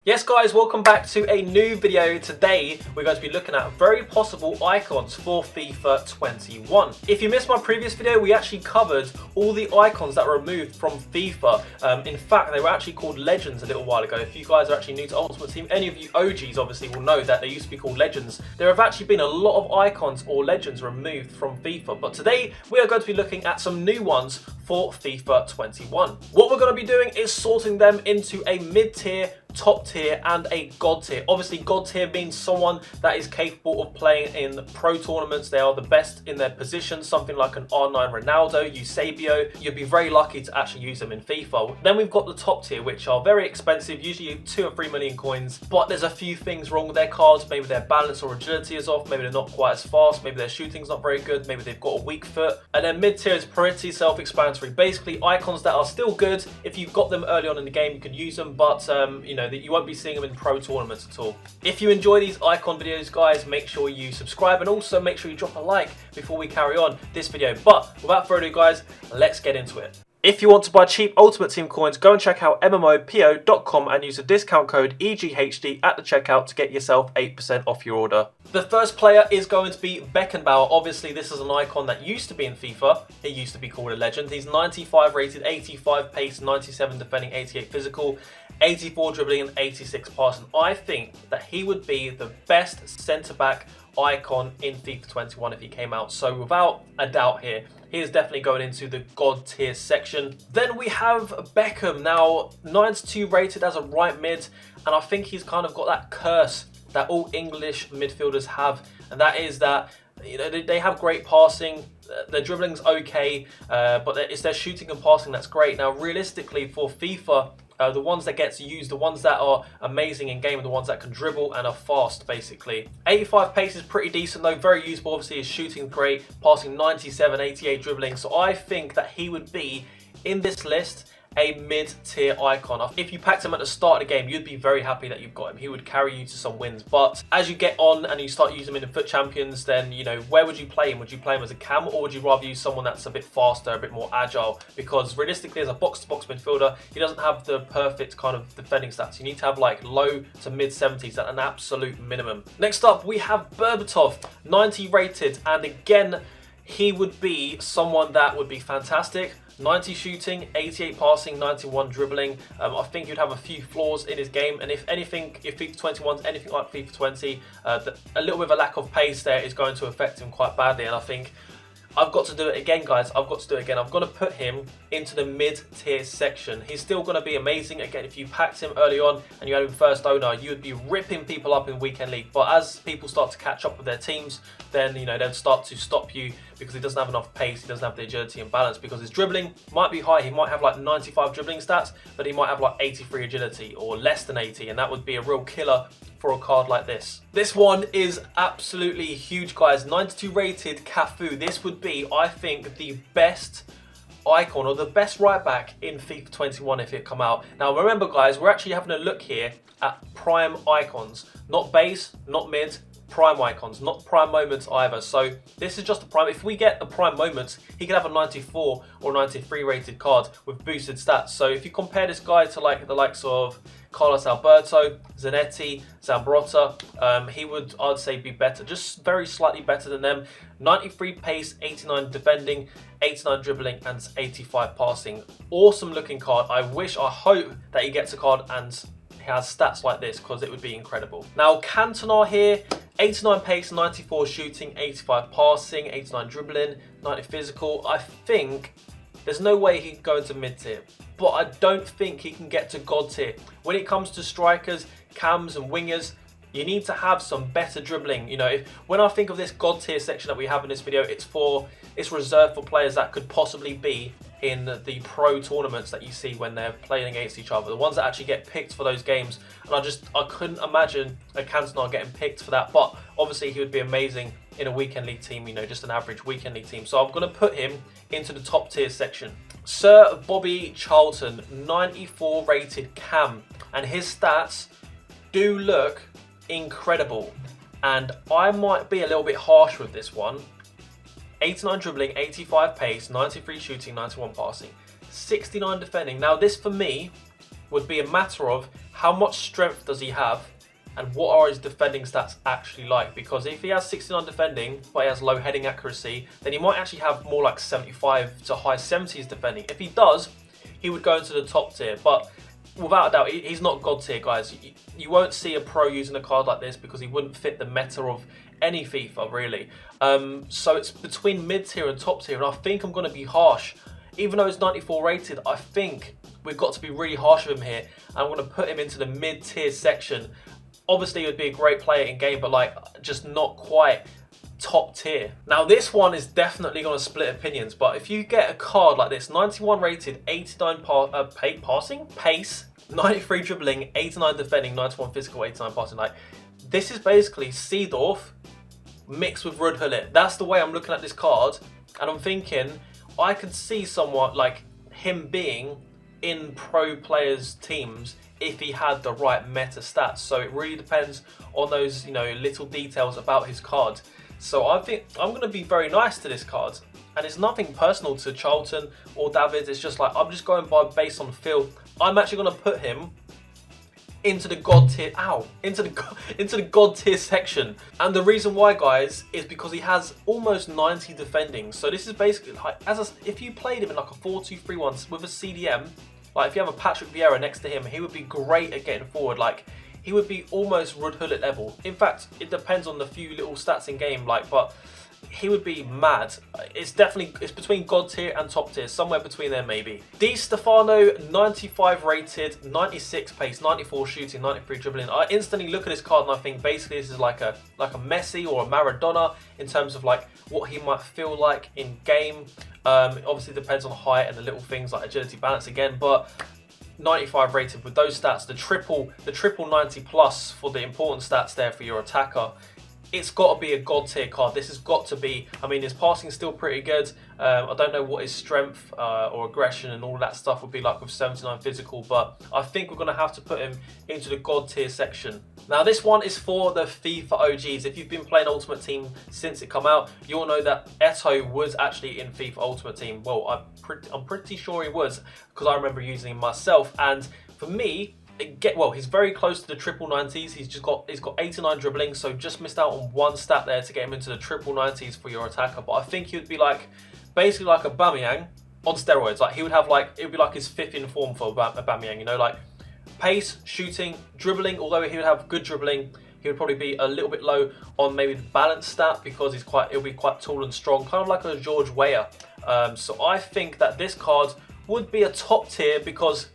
Yes guys, welcome back to a new video. Today we're going to be looking at very possible icons for FIFA 21. If you missed my previous video, we actually covered all the icons that were removed from FIFA. In fact, they were actually called Legends a little while ago. If you guys are actually new to Ultimate Team, any of you OGs obviously will know that they used to be called Legends. There have actually been a lot of icons or Legends removed from FIFA, but today we are going to be looking at some new ones for FIFA 21. What we're going to be doing is sorting them into a mid-tier, top tier and a god tier. Obviously god tier means someone that is capable of playing in pro tournaments. They are the best in their position, something like an R9 Ronaldo, Eusebio. You'd be very lucky to actually use them in FIFA. Then we've got the top tier, which are very expensive, usually 2 or 3 million coins, but there's a few things wrong with their cards. Maybe their balance or agility is off, maybe they're not quite as fast, maybe their shooting's not very good, maybe they've got a weak foot. And then mid tier is pretty self-explanatory. Basically icons that are still good. If you've got them early on in the game, you can use them, but you know that you won't be seeing them in pro tournaments at all. If you enjoy these icon videos, guys, make sure you subscribe and also make sure you drop a like before we carry on this video. But without further ado, guys, let's get into it. If you want to buy cheap Ultimate Team coins, go and check out MMOPO.com and use the discount code EGHD at the checkout to get yourself 8% off your order. The first player is going to be Beckenbauer. Obviously, this is an icon that used to be in FIFA. He used to be called a legend. He's 95 rated, 85 pace, 97 defending, 88 physical, 84 dribbling and 86 passing. I think that he would be the best centre-back icon in FIFA 21 if he came out. So without a doubt here, he is definitely going into the god tier section. Then we have Beckham, now 92 rated as a right mid, and I think he's kind of got that curse that all English midfielders have, and that is that, you know, they have great passing, their dribbling's okay, but it's their shooting and passing that's great. Now realistically for FIFA, the ones that get to use, the ones that are amazing in game, are the ones that can dribble and are fast, basically. 85 pace is pretty decent though, very usable. Obviously his shooting great, passing 97, 88 dribbling. So I think that he would be in this list a mid-tier icon. If you packed him at the start of the game, you'd be very happy that you've got him. He would carry you to some wins. But as you get on and you start using him in the FUT Champions, then, you know, where would you play him? Would you play him as a cam, or would you rather use someone that's a bit faster, a bit more agile? Because realistically, as a box-to-box midfielder, he doesn't have the perfect kind of defending stats. You need to have like low to mid 70s at an absolute minimum. Next up, we have Berbatov, 90 rated, and again, he would be someone that would be fantastic. 90 shooting, 88 passing, 91 dribbling. I think you'd have a few flaws in his game, and if anything, if FIFA 21's anything like FIFA 20, a little bit of a lack of pace there is going to affect him quite badly, and I think I've got to do it again, guys. I've got to do it again. I'm going to put him into the mid-tier section. He's still going to be amazing. Again, if you packed him early on and you had him first owner, you would be ripping people up in Weekend League. But as people start to catch up with their teams, then, you know, they'll start to stop you because he doesn't have enough pace. He doesn't have the agility and balance, because his dribbling might be high. He might have like 95 dribbling stats, but he might have like 83 agility or less than 80. And that would be a real killer for a card like this. This one is absolutely huge, guys. 92 rated Cafu. This would be, I think, the best icon or the best right back in FIFA 21 if it come out. Now remember, guys, we're actually having a look here at prime icons, not base, not mid, prime icons, not prime moments either. So this is just a prime. If we get the prime moments, he could have a 94 or 93 rated card with boosted stats. So if you compare this guy to like the likes of Carlos Alberto, Zanetti, Zambrotta, he would, I'd say, be better, just very slightly better than them. 93 pace, 89 defending, 89 dribbling and 85 passing. Awesome looking card. I hope that he gets a card and he has stats like this, because it would be incredible. Now Cantona here, 89 pace, 94 shooting, 85 passing, 89 dribbling, 90 physical. I think there's no way he can go into mid-tier, but I don't think he can get to god tier. When it comes to strikers, cams and wingers, you need to have some better dribbling. You know, when I think of this god tier section that we have in this video, it's reserved for players that could possibly be in the pro tournaments that you see when they're playing against each other, the ones that actually get picked for those games. And I couldn't imagine a Cantona getting picked for that, but obviously he would be amazing in a weekend league team, you know, just an average weekend league team. So I'm going to put him into the top tier section. Sir Bobby Charlton, 94 rated cam, and his stats do look incredible, and I might be a little bit harsh with this one. 89 dribbling, 85 pace, 93 shooting, 91 passing, 69 defending. Now this for me would be a matter of how much strength does he have, and what are his defending stats actually like? Because if he has 69 defending, but he has low heading accuracy, then he might actually have more like 75 to high 70s defending. If he does, he would go into the top tier. But without a doubt, he's not God tier, guys. You won't see a pro using a card like this because he wouldn't fit the meta of any FIFA, really. So it's between mid tier and top tier, and I think I'm going to be harsh. Even though it's 94 rated, I think we've got to be really harsh with him here. I'm going to put him into the mid tier section. Obviously, he would be a great player in game, but like just not quite top tier. Now, this one is definitely going to split opinions, but if you get a card like this, 91 rated, 89 passing, pace, 93 dribbling, 89 defending, 91 physical, 89 passing, like this is basically Seedorf mixed with Ruud Gullit. That's the way I'm looking at this card, and I'm thinking I could see somewhat like him being in pro players' teams if he had the right meta stats. So it really depends on those, you know, little details about his card. So I think I'm going to be very nice to this card, and it's nothing personal to Charlton or Davids. It's just like I'm just going by based on feel. I'm actually going to put him into the god tier. Into the god tier section. And the reason why, guys, is because he has almost 90 defending. So this is basically like if you played him in like a 4-2-3-1 with a CDM. Like if you have a Patrick Vieira next to him, he would be great at getting forward. Like he would be almost Ruud Gullit level. In fact, it depends on the few little stats in game. Like, but he would be mad. It's between god tier and top tier, somewhere between there maybe. Stefano, 95 rated, 96 pace, 94 shooting, 93 dribbling. I instantly look at this card and I think basically this is like a Messi or a Maradona in terms of like what he might feel like in game. It obviously depends on height and the little things like agility, balance again, but 95 rated with those stats, the triple 90 plus for the important stats there for your attacker. It's got to be a god tier card. This has got to be. I mean, his passing is still pretty good. I don't know what his strength or aggression and all that stuff would be like with 79 physical, but I think we're going to have to put him into the god tier section. Now, this one is for the FIFA OGs. If you've been playing Ultimate Team since it come out, you'll know that Eto was actually in FIFA Ultimate Team. Well, I'm pretty sure he was because I remember using him myself. And for me, he's very close to the triple 90s. He's got 89 dribbling, so just missed out on one stat there to get him into the triple 90s for your attacker. But I think he would be like basically like a Aubameyang on steroids. Like he would have like it would be like his fifth in form for Aubameyang. You know, like pace, shooting, dribbling. Although he would have good dribbling, he would probably be a little bit low on maybe the balance stat because he'll be quite tall and strong, kind of like a George Weah. So I think that this card would be a top tier because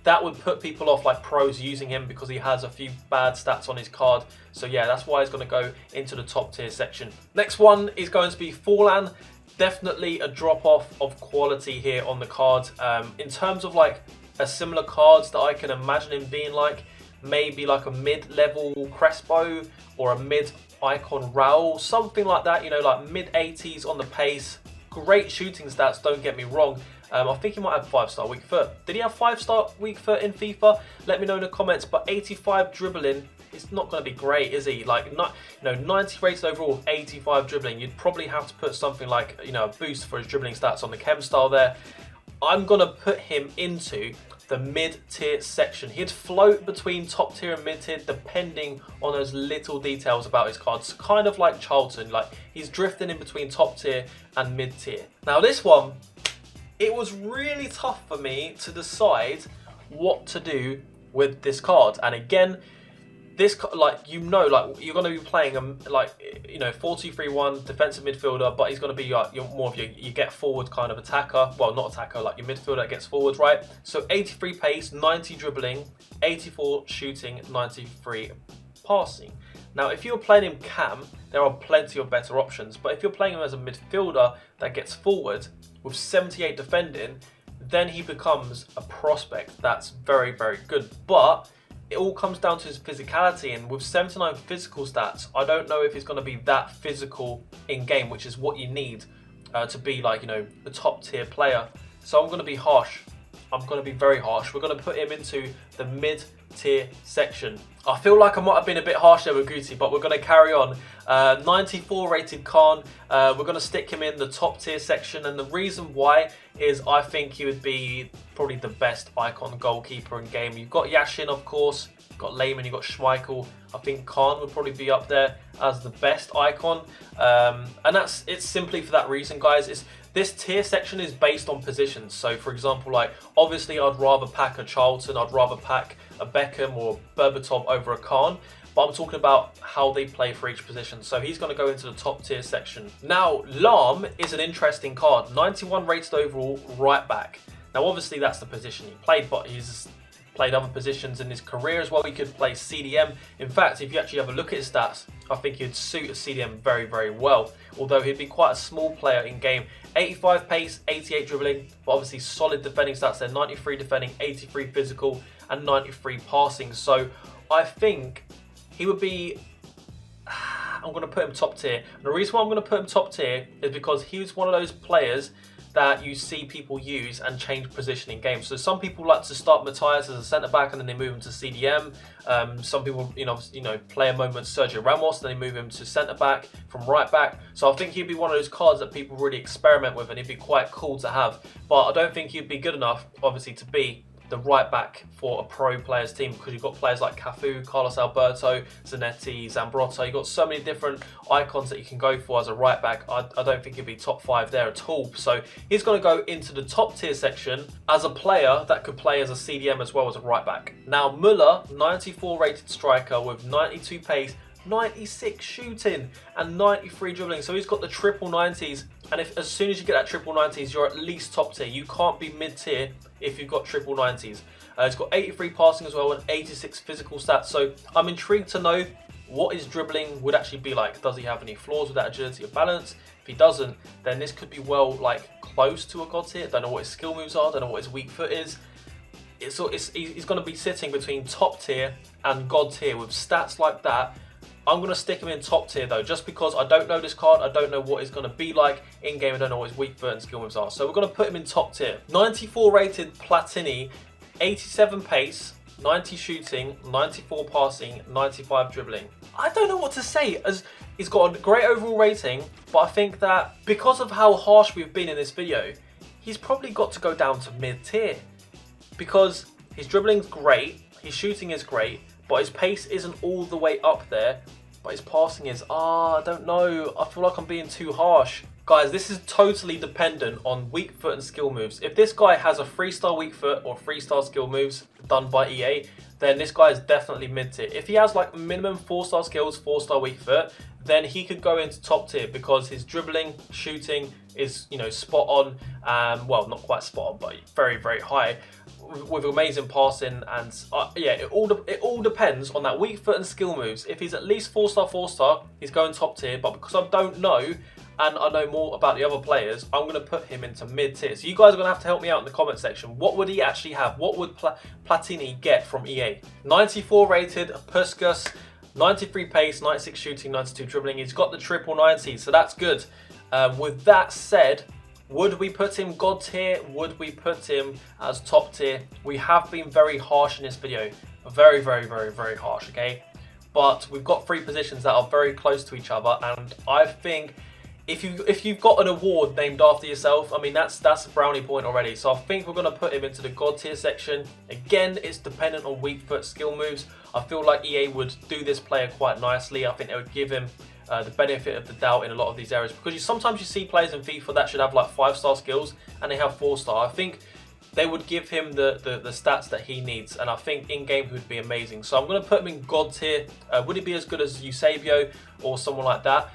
that would put people off like pros using him because he has a few bad stats on his card. So yeah, that's why he's going to go into the top tier section. Next one is going to be Forlan. Definitely a drop off of quality here on the card. In terms of like a similar cards that I can imagine him being like, maybe like a mid-level Crespo or a mid-icon Raul, something like that, you know, like mid-80s on the pace. Great shooting stats, don't get me wrong. I think he might have 5-star weak foot. Did he have 5-star weak foot in FIFA? Let me know in the comments. But 85 dribbling, it's not going to be great, is he? Like, 90 rated overall, 85 dribbling. You'd probably have to put something like, you know, a boost for his dribbling stats on the chem style there. I'm going to put him into the mid-tier section. He'd float between top tier and mid-tier depending on those little details about his cards. Kind of like Charlton, like he's drifting in between top tier and mid-tier. Now this one, it was really tough for me to decide what to do with this card. And again, this, like, you know, like you're going to be playing like, you know, 4-2-3-1 defensive midfielder, but he's going to be like more of your get forward kind of attacker. Well, not attacker, like your midfielder that gets forward, right? So 83 pace, 90 dribbling, 84 shooting, 93 passing. Now, if you're playing him cam, there are plenty of better options. But if you're playing him as a midfielder that gets forward with 78 defending, then he becomes a prospect that's very, very good. But it all comes down to his physicality, and with 79 physical stats, I don't know if he's going to be that physical in game, which is what you need to be like, you know, the top tier player. So I'm going to be harsh. I'm going to be very harsh. We're going to put him into the mid tier section. I feel like I might have been a bit harsh there with Guti, but we're going to carry on. 94 rated Kahn. We're going to stick him in the top tier section, and the reason why is I think he would be probably the best icon goalkeeper in game. You've got Yashin, of course, you've got Lahm, you've got Schmeichel. I think Kahn would probably be up there as the best icon, and it's simply for that reason, guys. This tier section is based on positions. So, for example, like obviously I'd rather pack a Charlton, I'd rather pack a Beckham or Berbatov over a Kahn. But I'm talking about how they play for each position. So he's going to go into the top tier section. Now, Lahm is an interesting card. 91 rated overall, right back. Now, obviously, that's the position he played, but he's played other positions in his career as well. He could play CDM. In fact, if you actually have a look at his stats, I think he'd suit a CDM very, very well. Although he'd be quite a small player in game. 85 pace, 88 dribbling, but obviously solid defending stats there. 93 defending, 83 physical, and 93 passing. So I think he would be, I'm going to put him top tier. And the reason why I'm going to put him top tier is because he was one of those players that you see people use and change position in games. So some people like to start Matthias as a centre-back and then they move him to CDM. Some people, play a moment Sergio Ramos, then they move him to centre-back from right-back. So I think he'd be one of those cards that people really experiment with, and he'd be quite cool to have. But I don't think he'd be good enough, obviously, to be the right back for a pro players team, because you've got players like Cafu, Carlos Alberto, Zanetti, Zambrotta. You've got so many different icons that you can go for as a right back. I don't think he'd be top 5 there at all. So he's going to go into the top tier section as a player that could play as a CDM as well as a right back. Now, Muller, 94 rated striker with 92 pace, 96 shooting and 93 dribbling. So he's got the triple 90s, and as soon as you get that triple 90s, you're at least top tier. You can't be mid tier if you've got triple 90s. He's got 83 passing as well and 86 physical stats. So I'm intrigued to know what his dribbling would actually be like. Does he have any flaws with that agility or balance? If he doesn't, then this could be close to a god tier. Don't know what his skill moves are, don't know what his weak foot is. He's going to be sitting between top tier and god tier with stats like that. I'm going to stick him in top tier though, just because I don't know this card. I don't know what he's going to be like in game. I don't know what his weak foot and skill moves are. So we're going to put him in top tier. 94 rated Platini, 87 pace, 90 shooting, 94 passing, 95 dribbling. I don't know what to say, as he's got a great overall rating, but I think that because of how harsh we've been in this video, he's probably got to go down to mid tier, because his dribbling's great, his shooting is great, but his pace isn't all the way up there. But his passing is, I don't know. I feel like I'm being too harsh. Guys, this is totally dependent on weak foot and skill moves. If this guy has a 3-star weak foot or 3-star skill moves done by EA, then this guy is definitely mid tier. If he has like minimum 4-star skills, 4-star weak foot, then he could go into top tier, because his dribbling, shooting is, spot on. Well, not quite spot on, but very, very high, with amazing passing. And yeah, it all depends on that weak foot and skill moves. If he's at least 4-star, he's going top tier. But because I don't know, and I know more about the other players, I'm going to put him into mid tier. So you guys are going to have to help me out in the comment section. What would he actually have? What would Platini get from EA? 94 rated Puskas, 93 pace, 96 shooting, 92 dribbling. He's got the triple 90, so that's good. With that said, would we put him god tier? Would we put him as top tier? We have been very harsh in this video. Very, very, very, very harsh, okay? But we've got 3 positions that are very close to each other, and I think if you've got an award named after yourself, I mean, that's a brownie point already. So I think we're going to put him into the god tier section. Again, it's dependent on weak foot skill moves. I feel like EA would do this player quite nicely. I think they would give him the benefit of the doubt in a lot of these areas, because sometimes you see players in FIFA that should have like 5-star skills and they have 4-star. I think they would give him the stats that he needs, and I think in game he would be amazing. So I'm going to put him in god tier. Would he be as good as Eusebio or someone like that?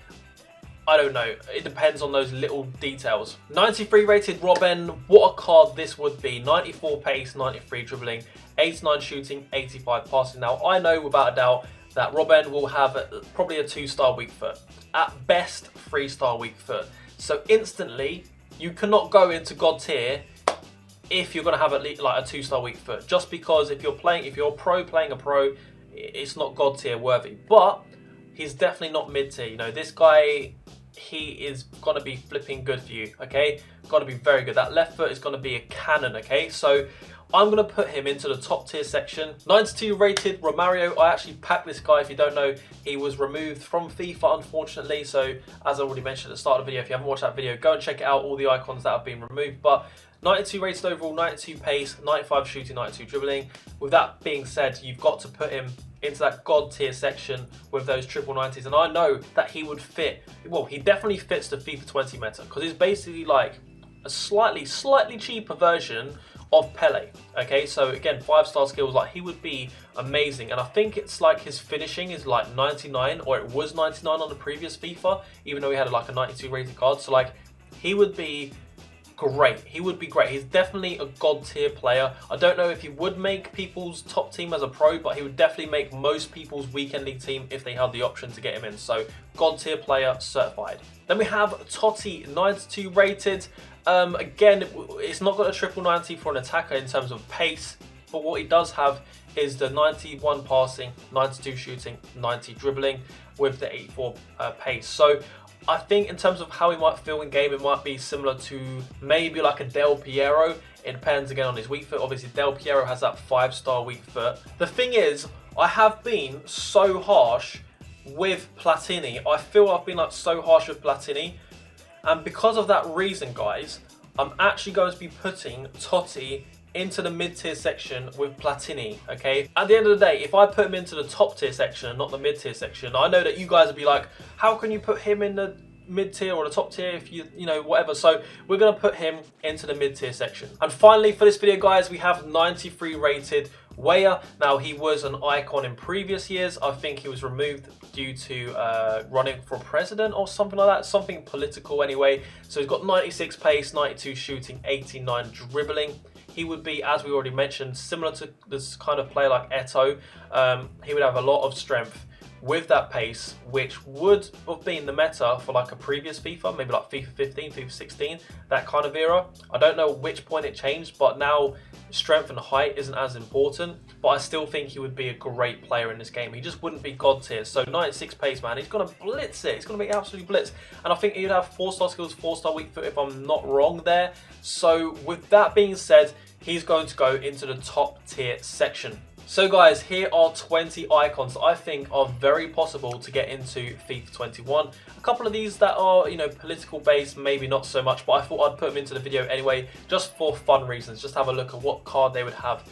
I don't know. It depends on those little details. 93 rated Robben. What a card this would be. 94 pace, 93 dribbling, 89 shooting, 85 passing. Now, I know without a doubt that Robben will have probably a 2-star weak foot. At best, 3-star weak foot. So instantly, you cannot go into god tier if you're going to have at least like a 2-star weak foot. Just because if you're a pro playing a pro, it's not god tier worthy. But he's definitely not mid tier. This guy, he is going to be flipping good for you, okay? Got to be very good. That left foot is going to be a cannon, okay? So I'm going to put him into the top tier section. 92 rated Romario. I actually packed this guy. If you don't know, he was removed from FIFA, unfortunately. So as I already mentioned at the start of the video, if you haven't watched that video, go and check it out, all the icons that have been removed. But 92 rated overall, 92 pace, 95 shooting, 92 dribbling. With that being said, you've got to put him into that god tier section with those triple 90s. And I know that he would fit, well, he definitely fits the FIFA 20 meta, because he's basically like a slightly cheaper version of Pele. Okay, so again, 5-star skills, like he would be amazing. And I think it's like his finishing is like 99, or it was 99 on the previous FIFA, even though he had like a 92 rated card. So like he would be great. He would be great. He's definitely a god tier player. I don't know if he would make people's top team as a pro, but he would definitely make most people's weekend league team if they had the option to get him in. So god tier player certified. Then we have Totti, 92 rated. Again, it's not got a triple 90 for an attacker in terms of pace, but what he does have is the 91 passing, 92 shooting, 90 dribbling with the 84 pace. So I think in terms of how he might feel in game, it might be similar to maybe like a Del Piero. It depends again on his weak foot. Obviously, Del Piero has that 5-star weak foot. The thing is, I have been so harsh with Platini. I feel I've been like so harsh with Platini. And because of that reason, guys, I'm actually going to be putting Totti into the mid-tier section with Platini, okay? At the end of the day, if I put him into the top tier section and not the mid-tier section, I know that you guys would be like, how can you put him in the mid-tier or the top tier if you know, whatever. So we're going to put him into the mid-tier section. And finally, for this video, guys, we have 93 rated Weah. Now, he was an icon in previous years. I think he was removed due to running for president or something like that, something political anyway. So he's got 96 pace, 92 shooting, 89 dribbling. He would be, as we already mentioned, similar to this kind of player like Eto. He would have a lot of strength with that pace, which would have been the meta for like a previous FIFA, maybe like FIFA 15, FIFA 16, that kind of era. I don't know which point it changed, but now strength and height isn't as important, but I still think he would be a great player in this game. He just wouldn't be god tier. So 96 pace, man, he's going to blitz it. He's going to be absolutely blitz. And I think he'd have 4-star skills, 4-star weak foot if I'm not wrong there. So with that being said, he's going to go into the top tier section. So guys, here are 20 icons that I think are very possible to get into FIFA 21. A couple of these that are, you know, political based, maybe not so much, but I thought I'd put them into the video anyway, just for fun reasons. Just have a look at what card they would have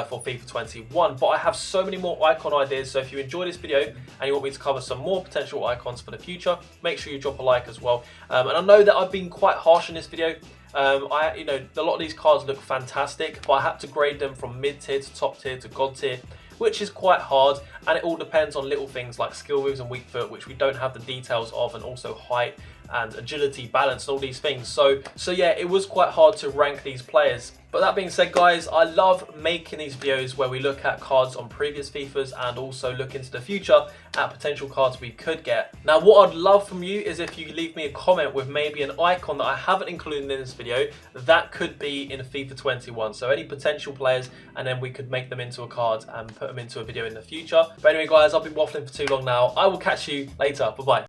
for FIFA 21. But I have so many more icon ideas, so if you enjoy this video and you want me to cover some more potential icons for the future, make sure you drop a like as well. And I know that I've been quite harsh in this video. You know, a lot of these cards look fantastic, but I had to grade them from mid-tier to top tier to god tier, which is quite hard, and it all depends on little things like skill moves and weak foot, which we don't have the details of, and also height and agility, balance, and all these things. So yeah, it was quite hard to rank these players. But that being said, guys, I love making these videos where we look at cards on previous FIFAs and also look into the future at potential cards we could get. Now, what I'd love from you is if you leave me a comment with maybe an icon that I haven't included in this video that could be in FIFA 21. So any potential players, and then we could make them into a card and put them into a video in the future. But anyway, guys, I've been waffling for too long now. I will catch you later. Bye-bye.